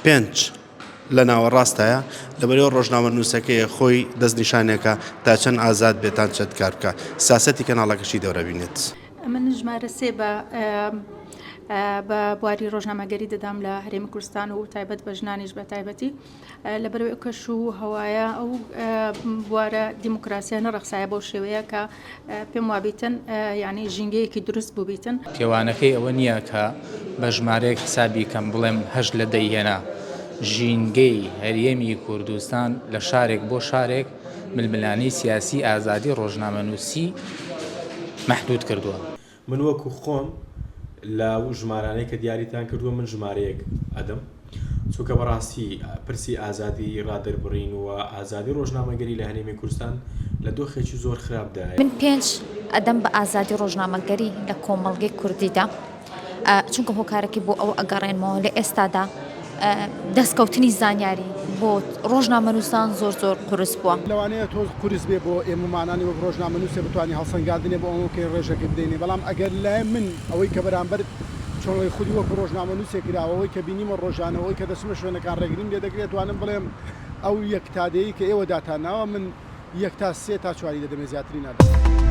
پێنج لە ناوەڕاستایە لەبەرەوە ڕۆژنامە نووسەکەی خۆی دەستنیشانێکە تا چەند ئازاد بێتان چەند کار بکە سیاسەتی کەناڵەکەشی دەورە بینێت. من ژمارە سێ بە بواری ڕۆژنامەگەری دەدام لە هەرێمی کوردستان و تایبەت بە ژنانیش بە تایبەتی لەبەرەوەی کەش و هەوایە ئەو بوارە دیموکراسیە نەڕەخسایە بەو شێوەیە کە پێم وابیتن یعنی ژینگەیەکی دروست بووبیتن. کێوانەکەی ئەوە نییە کە بە ژمارەیەک حسابی کەم بڵێم هەژ لە دەیهێنا ژینگەی هەرێمی کوردستان لە شارێک بۆ شارێک ململانەی سیاسی ئازادی ڕۆژنامەنووسی مەحدود کردووە. من وەکو خۆم لە ژمارانەی کە دیاریتان کردووە من ژمارەیەک ئەدەم چونکە بەڕاستی پرسی ئازادی ڕادەربڕین و ئازادی ڕۆژنامەگەری لە هەرێمی کوردستان لە دۆخێکی زۆر خراپدایە. من 5 ئەدەم بە ئازادی ڕۆژنامەگەری لە کۆمەڵگەی کوردیدا چونکە هۆکارێکی بۆ ئەو ئەگەڕێنمەوە لە ئێستادا دەستکەوتنی زانیاری بۆ ڕۆژنامەنووسان زۆر قورس بووە. لەوانەیە تۆ قورس بێ بۆ ئێمەمانانی وەک ڕۆژنامەنووسێ بتوانانی هەڵسەنگاندنێ بۆ ئەوکەی ڕێژەکە بدەینێ بەڵام ئەگەر لای من ئەوەی کە بەرامبەر چۆنەوەی خودی وەکو ڕۆژنامەنووسێک کراوەوەی کە بینیمە ڕۆژانەوەی کە دەچمە شوێنەکان ڕێگرین لێ دەگرێت توانم بڵێم ئەو یەک تادەیە کە ئێوە داتاناوە من 1 تا 3 تا 4 دەدەمێ زیاتری نادەم.